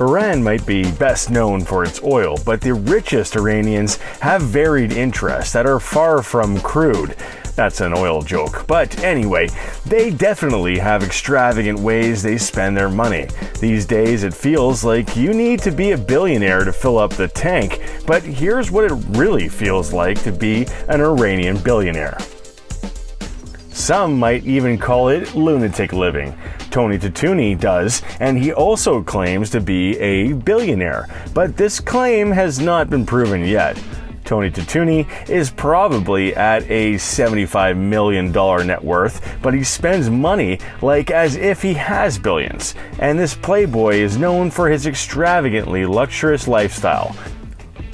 Iran might be best known for its oil, but the richest Iranians have varied interests that are far from crude. That's an oil joke. But anyway, they definitely have extravagant ways they spend their money. These days it feels like you need to be a billionaire to fill up the tank, but here's what it really feels like to be an Iranian billionaire. Some might even call it lunatic living. Tony Toutouni does, and he also claims to be a billionaire, but this claim has not been proven yet. Tony Toutouni is probably at a $75 million net worth, but he spends money like as if he has billions, and this playboy is known for his extravagantly luxurious lifestyle,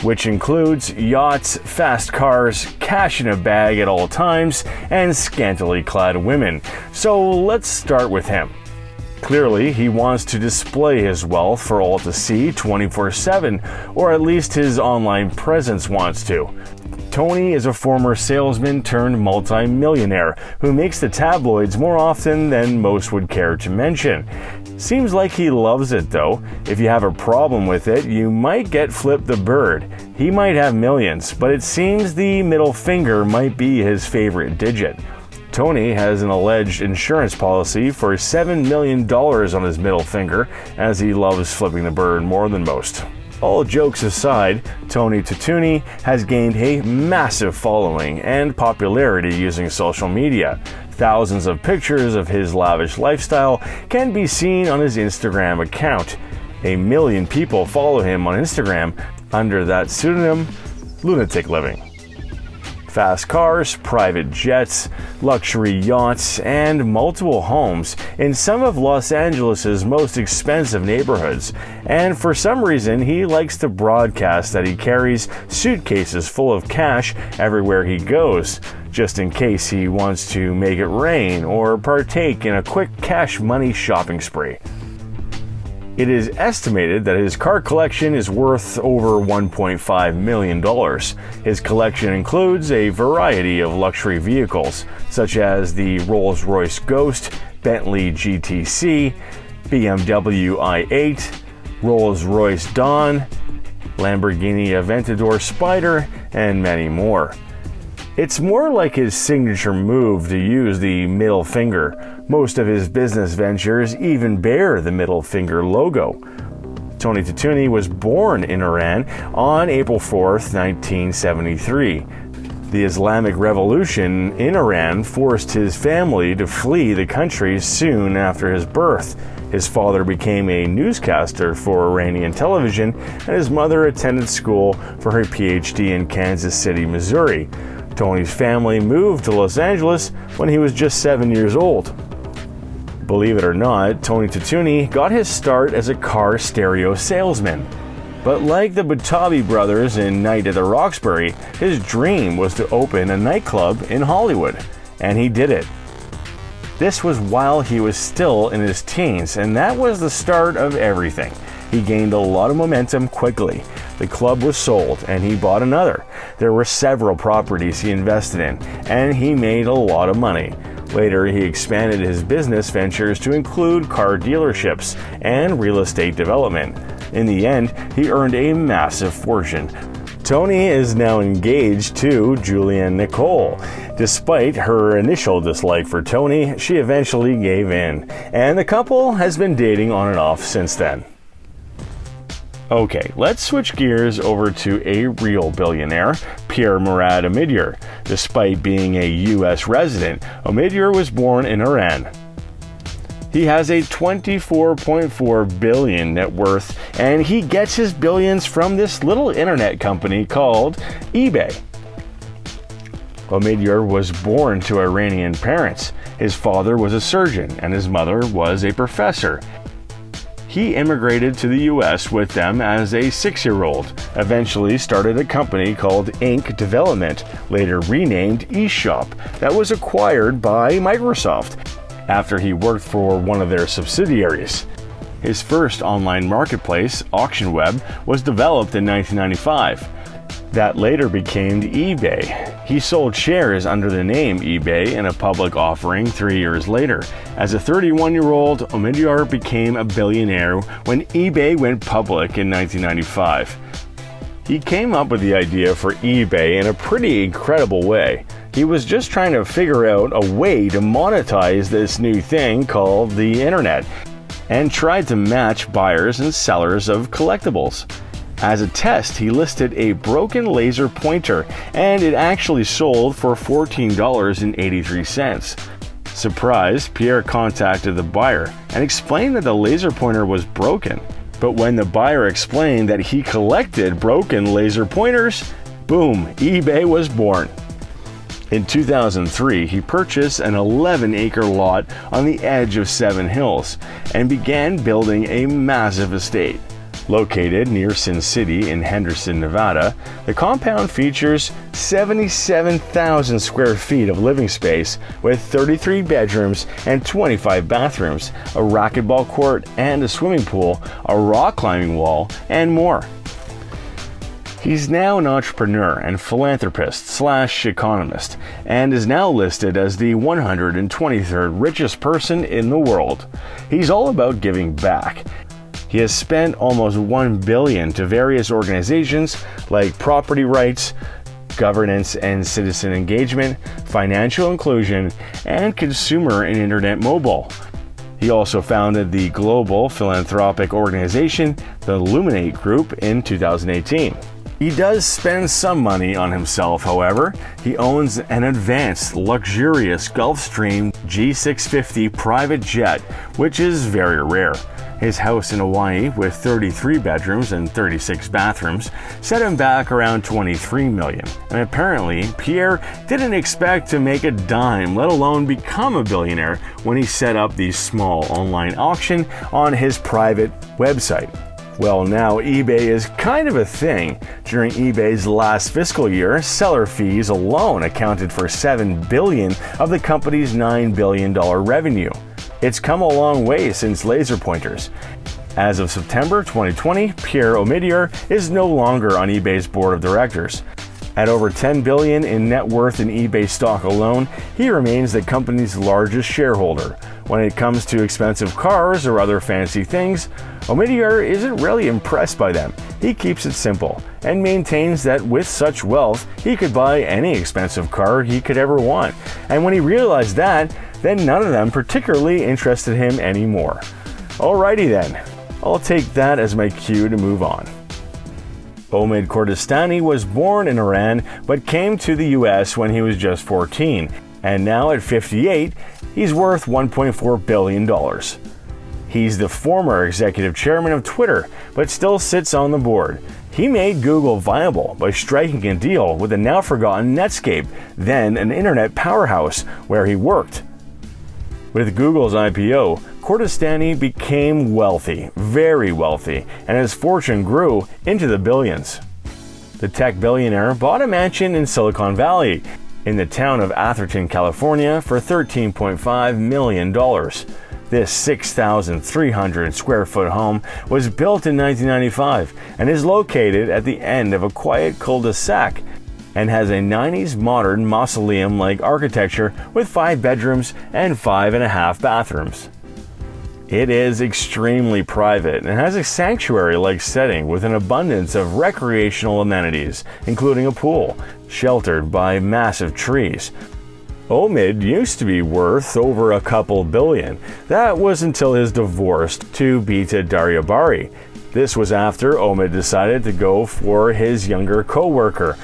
which includes yachts, fast cars, cash in a bag at all times, and scantily clad women. So let's start with him. Clearly, he wants to display his wealth for all to see 24/7, or at least his online presence wants to. Tony is a former salesman turned multi-millionaire who makes the tabloids more often than most would care to mention. Seems like he loves it though. If you have a problem with it, you might get Flip the Bird. He might have millions, but it seems the middle finger might be his favorite digit. Tony has an alleged insurance policy for $7 million on his middle finger, as he loves flipping the bird more than most. All jokes aside, Tony Toutouni has gained a massive following and popularity using social media. Thousands of pictures of his lavish lifestyle can be seen on his Instagram account. 1 million people follow him on Instagram under that pseudonym, Lunatic Living. Fast cars, private jets, luxury yachts, and multiple homes in some of Los Angeles' most expensive neighborhoods. And for some reason, he likes to broadcast that he carries suitcases full of cash everywhere he goes, just in case he wants to make it rain or partake in a quick cash money shopping spree. It is estimated that his car collection is worth over $1.5 million. His collection includes a variety of luxury vehicles, such as the Rolls-Royce Ghost, Bentley GTC, BMW i8, Rolls-Royce Dawn, Lamborghini Aventador Spider, and many more. It's more like his signature move to use the middle finger. Most of his business ventures even bear the middle finger logo. Tony Toutouni was born in Iran on April 4, 1973. The Islamic Revolution in Iran forced his family to flee the country soon after his birth. His father became a newscaster for Iranian television, and his mother attended school for her PhD in Kansas City, Missouri. Tony's family moved to Los Angeles when he was just 7 years old. Believe it or not, Tony Toutouni got his start as a car stereo salesman. But like the Butabi brothers in Night at the Roxbury, his dream was to open a nightclub in Hollywood, and he did it. This was while he was still in his teens, and that was the start of everything. He gained a lot of momentum quickly. The club was sold, and he bought another. There were several properties he invested in, and he made a lot of money. Later, he expanded his business ventures to include car dealerships and real estate development. In the end, he earned a massive fortune. Tony is now engaged to Julianne Nicole. Despite her initial dislike for Tony, she eventually gave in, and the couple has been dating on and off since then. Okay, let's switch gears over to a real billionaire, Pierre Omidyar. Despite being a U.S. resident, Omidyar was born in Iran. He has a $24.4 billion net worth, and he gets his billions from this little internet company called eBay. Omidyar was born to Iranian parents. His father was a surgeon, and his mother was a professor. He immigrated to the U.S. with them as a 6-year-old, eventually started a company called Ink Development, later renamed eShop, that was acquired by Microsoft after he worked for one of their subsidiaries. His first online marketplace, AuctionWeb, was developed in 1995. That later became eBay. He sold shares under the name eBay in a public offering 3 years later. As a 31-year-old, Omidyar became a billionaire when eBay went public in 1995. He came up with the idea for eBay in a pretty incredible way. He was just trying to figure out a way to monetize this new thing called the internet, and tried to match buyers and sellers of collectibles. As a test, he listed a broken laser pointer, and it actually sold for $14.83. Surprised, Pierre contacted the buyer and explained that the laser pointer was broken. But when the buyer explained that he collected broken laser pointers, boom, eBay was born. In 2003, he purchased an 11-acre lot on the edge of Seven Hills and began building a massive estate. Located near Sin City in Henderson, Nevada, the compound features 77,000 square feet of living space with 33 bedrooms and 25 bathrooms, a racquetball court and a swimming pool, a rock climbing wall, and more. He's now an entrepreneur and philanthropist/economist, and is now listed as the 123rd richest person in the world. He's all about giving back. He has spent almost $1 billion to various organizations like property rights, governance and citizen engagement, financial inclusion, and consumer and internet mobile. He also founded the global philanthropic organization, the Illuminate Group, in 2018. He does spend some money on himself, however. He owns an advanced, luxurious Gulfstream G650 private jet, which is very rare. His house in Hawaii, with 33 bedrooms and 36 bathrooms, set him back around $23 million. And apparently, Pierre didn't expect to make a dime, let alone become a billionaire, when he set up the small online auction on his private website. Well, now eBay is kind of a thing. During eBay's last fiscal year, seller fees alone accounted for $7 billion of the company's $9 billion revenue. It's come a long way since laser pointers. As of September 2020, Pierre Omidyar is no longer on eBay's board of directors. At over $10 billion in net worth in eBay stock alone, he remains the company's largest shareholder. When it comes to expensive cars or other fancy things, Omidyar isn't really impressed by them. He keeps it simple and maintains that with such wealth, he could buy any expensive car he could ever want. And when he realized that, then none of them particularly interested him anymore. Alrighty then, I'll take that as my cue to move on. Omid Kordestani was born in Iran but came to the US when he was just 14, and now at 58, he's worth $1.4 billion. He's the former executive chairman of Twitter, but still sits on the board. He made Google viable by striking a deal with the now forgotten Netscape, then an internet powerhouse, where he worked. With Google's IPO, Kordestani became wealthy, very wealthy, and his fortune grew into the billions. The tech billionaire bought a mansion in Silicon Valley, in the town of Atherton, California, for $13.5 million. This 6,300 square foot home was built in 1995 and is located at the end of a quiet cul-de-sac, and has a 90s modern mausoleum-like architecture with 5 bedrooms and 5.5 bathrooms. It is extremely private and has a sanctuary-like setting with an abundance of recreational amenities, including a pool, sheltered by massive trees. Omid used to be worth over a couple billion. That was until his divorce to Bita Daryabari. This was after Omid decided to go for his younger co-worker.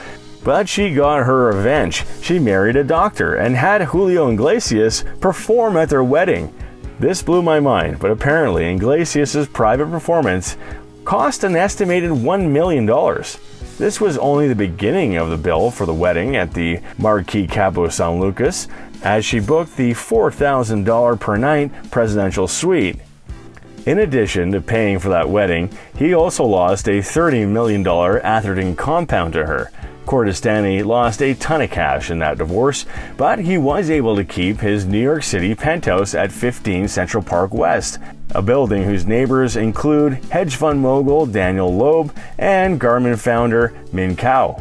But she got her revenge. She married a doctor and had Julio Iglesias perform at their wedding. This blew my mind, but apparently Iglesias' private performance cost an estimated $1 million. This was only the beginning of the bill for the wedding at the Marquis Cabo San Lucas, as she booked the $4,000 per night presidential suite. In addition to paying for that wedding, he also lost a $30 million Atherton compound to her. Kordestani lost a ton of cash in that divorce, but he was able to keep his New York City penthouse at 15 Central Park West, a building whose neighbors include hedge fund mogul Daniel Loeb and Garmin founder Min Kao.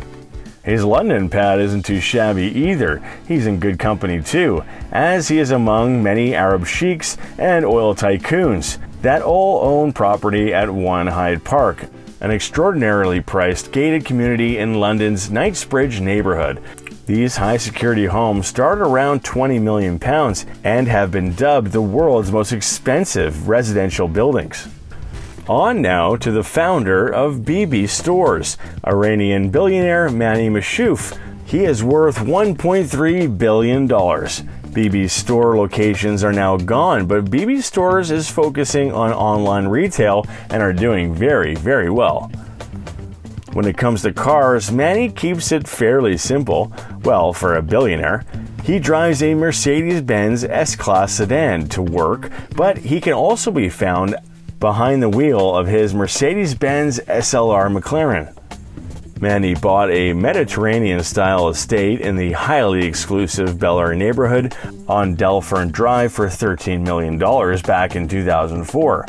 His London pad isn't too shabby either. He's in good company too, as he is among many Arab sheiks and oil tycoons that all own property at 1 Hyde Park, an extraordinarily priced gated community in London's Knightsbridge neighborhood. These high-security homes start around £20 million and have been dubbed the world's most expensive residential buildings. On now to the founder of BB Stores, Iranian billionaire Manny Mashouf. He is worth $1.3 billion. BB's store locations are now gone, but BB Stores is focusing on online retail and are doing very, very well. When it comes to cars, Manny keeps it fairly simple. Well, for a billionaire. He drives a Mercedes-Benz S-Class sedan to work, but he can also be found behind the wheel of his Mercedes-Benz SLR McLaren. Manny bought a Mediterranean-style estate in the highly exclusive Bel Air neighborhood on Delfern Drive for $13 million back in 2004.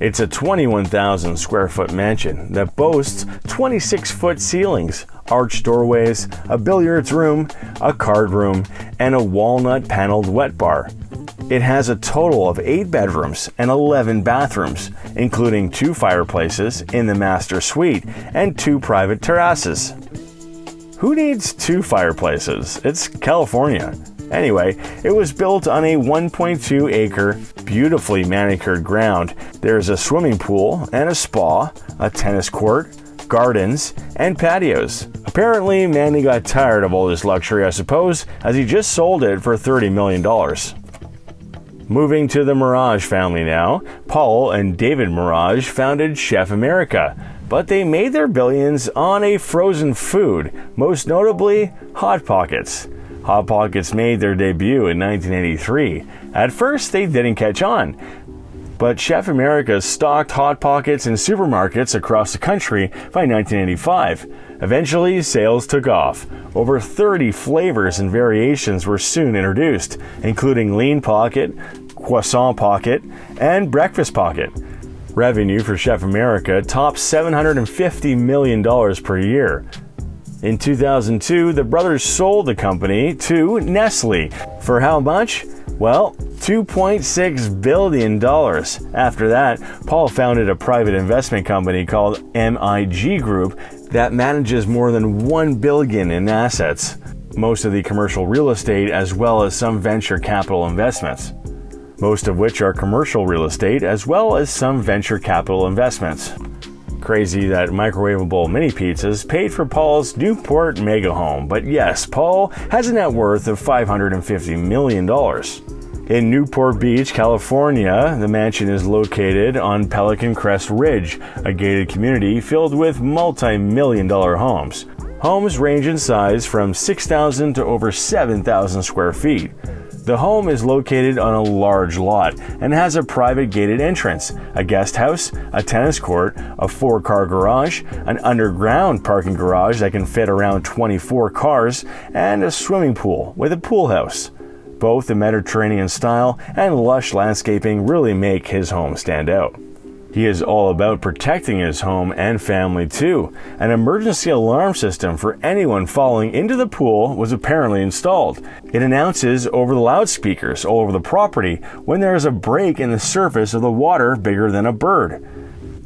It's a 21,000 square foot mansion that boasts 26-foot ceilings, arched doorways, a billiards room, a card room, and a walnut-paneled wet bar. It has a total of 8 bedrooms and 11 bathrooms, including 2 fireplaces in the master suite and 2 private terraces. Who needs 2 fireplaces? It's California. Anyway, it was built on a 1.2-acre, beautifully manicured ground. There's a swimming pool and a spa, a tennis court, gardens, and patios. Apparently, Manny got tired of all this luxury, I suppose, as he just sold it for $30 million. Moving to the Merage family now, Paul and David Merage founded Chef America, but they made their billions on a frozen food, most notably Hot Pockets. Hot Pockets made their debut in 1983. At first, they didn't catch on, but Chef America stocked Hot Pockets in supermarkets across the country by 1985. Eventually, sales took off. Over 30 flavors and variations were soon introduced, including Lean Pocket, Croissant Pocket, and Breakfast Pocket. Revenue for Chef America topped $750 million per year. In 2002, the brothers sold the company to Nestle. For how much? Well, $2.6 billion. After that, Paul founded a private investment company called MIG Group that manages more than $1 billion in assets, most of the commercial real estate as well as some venture capital investments. Most of which are commercial real estate as well as some venture capital investments. Crazy that microwavable mini pizzas paid for Paul's Newport mega home, but yes, Paul has a net worth of $550 million. In Newport Beach, California, the mansion is located on Pelican Crest Ridge, a gated community filled with multi-million-dollar homes. Homes range in size from 6,000 to over 7,000 square feet. The home is located on a large lot and has a private gated entrance, a guest house, a tennis court, a 4-car garage, an underground parking garage that can fit around 24 cars, and a swimming pool with a pool house. Both the Mediterranean style and lush landscaping really make his home stand out. He is all about protecting his home and family too. An emergency alarm system for anyone falling into the pool was apparently installed. It announces over the loudspeakers all over the property when there is a break in the surface of the water bigger than a bird.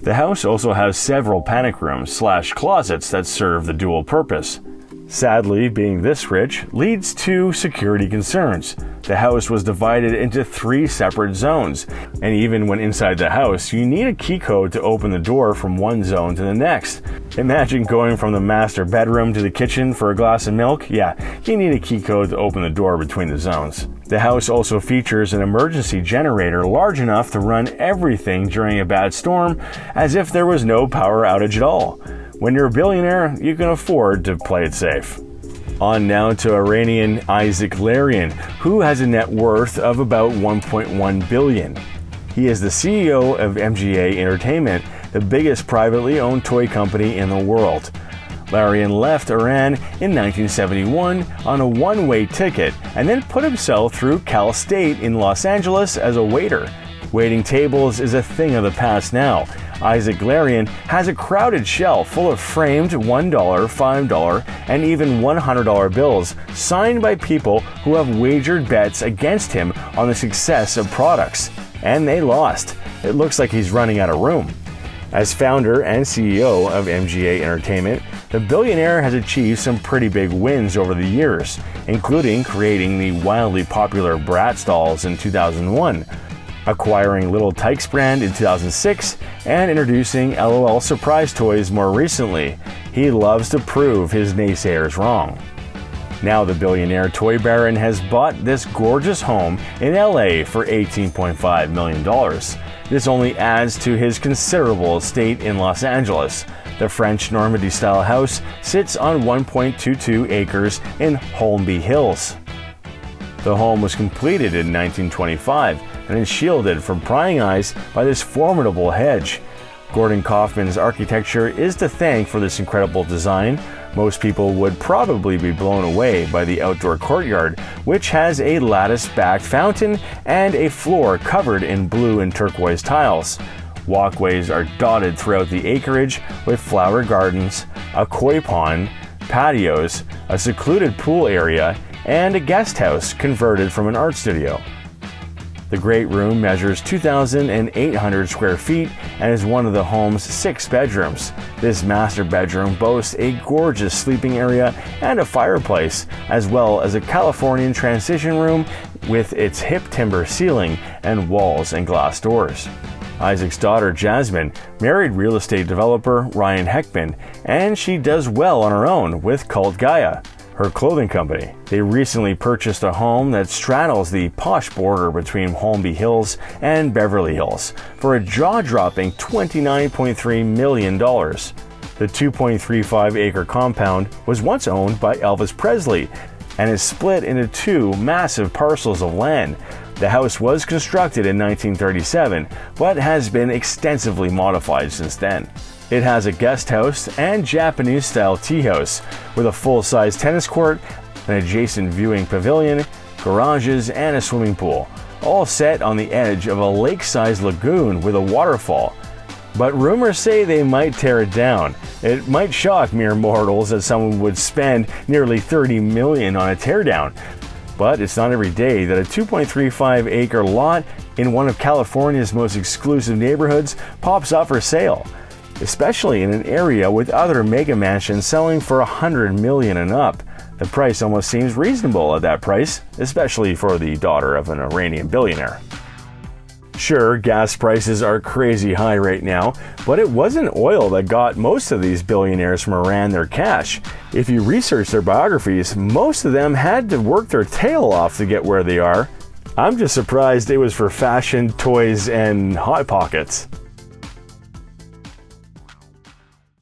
The house also has several panic rooms/closets that serve the dual purpose. Sadly, being this rich leads to security concerns. The house was divided into 3 separate zones, and even when inside the house, you need a key code to open the door from one zone to the next. Imagine going from the master bedroom to the kitchen for a glass of milk. Yeah, you need a key code to open the door between the zones. The house also features an emergency generator large enough to run everything during a bad storm, as if there was no power outage at all. When you're a billionaire, you can afford to play it safe. On now to Iranian Isaac Larian, who has a net worth of about $1.1 billion. He is the CEO of MGA Entertainment, the biggest privately owned toy company in the world. Larian left Iran in 1971 on a one-way ticket and then put himself through Cal State in Los Angeles as a waiter. Waiting tables is a thing of the past now. Isaac Larian has a crowded shelf full of framed $1, $5, and even $100 bills signed by people who have wagered bets against him on the success of products. And they lost. It looks like he's running out of room. As founder and CEO of MGA Entertainment, the billionaire has achieved some pretty big wins over the years, including creating the wildly popular Bratz dolls in 2001, acquiring Little Tikes brand in 2006, and introducing LOL Surprise Toys more recently. He loves to prove his naysayers wrong. Now the billionaire toy baron has bought this gorgeous home in LA for $18.5 million. This only adds to his considerable estate in Los Angeles. The French Normandy-style house sits on 1.22 acres in Holmby Hills. The home was completed in 1925 and is shielded from prying eyes by this formidable hedge. Gordon Kaufman's architecture is to thank for this incredible design. Most people would probably be blown away by the outdoor courtyard, which has a lattice-backed fountain and a floor covered in blue and turquoise tiles. Walkways are dotted throughout the acreage with flower gardens, a koi pond, patios, a secluded pool area, and a guest house converted from an art studio. The great room measures 2,800 square feet and is one of the home's 6 bedrooms. This master bedroom boasts a gorgeous sleeping area and a fireplace, as well as a Californian transition room with its hip timber ceiling and walls and glass doors. Isaac's daughter, Jasmine, married real estate developer Ryan Heckman, and she does well on her own with Cult Gaia, her clothing company. They recently purchased a home that straddles the posh border between Holmby Hills and Beverly Hills for a jaw-dropping $29.3 million. The 2.35-acre compound was once owned by Elvis Presley and is split into 2 massive parcels of land. The house was constructed in 1937, but has been extensively modified since then. It has a guest house and Japanese-style tea house with a full-size tennis court, an adjacent viewing pavilion, garages, and a swimming pool, all set on the edge of a lake-sized lagoon with a waterfall. But rumors say they might tear it down. It might shock mere mortals that someone would spend nearly $30 million on a teardown. But it's not every day that a 2.35-acre lot in one of California's most exclusive neighborhoods pops up for sale, especially in an area with other mega mansions selling for $100 million and up. The price almost seems reasonable at that price, especially for the daughter of an Iranian billionaire. Sure, gas prices are crazy high right now, but it wasn't oil that got most of these billionaires from Iran their cash. If you research their biographies, most of them had to work their tail off to get where they are. I'm just surprised it was for fashion, toys, and Hot Pockets.